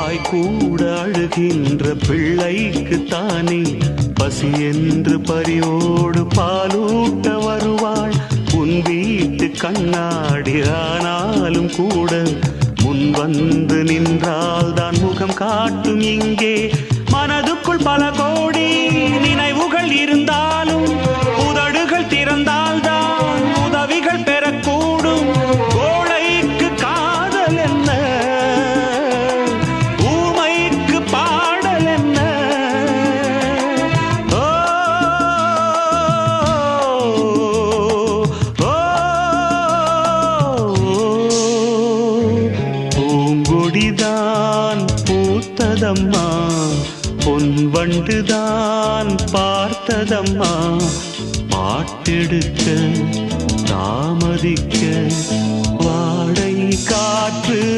வாய் கூட அழுகின்ற பிள்ளைக்கு தானே பசி என்று பரியோடு பாலூட்ட வருவாள் உன் வீட்டு கண்ணாடி. ஆனாலும் கூட முன் வந்து நின்றால் தான் முகம் காட்டும் இங்கே. மனதுக்குள் பல கோடி நினைவுகள் இருந்தாலும் உதடுகள் திறந்தால் தான் உதவிகள் பெறக்கூடும். கோழைக்கு காதல் என்ன, ஊமைக்கு பாடல் என்ன. ஓ பூங்கொடிதான் பூத்ததம்மா, பொன் வண்டுதான் பார்த்ததம்மா. பாட்டெடுக்க தாமதிக்க வாடை காற்று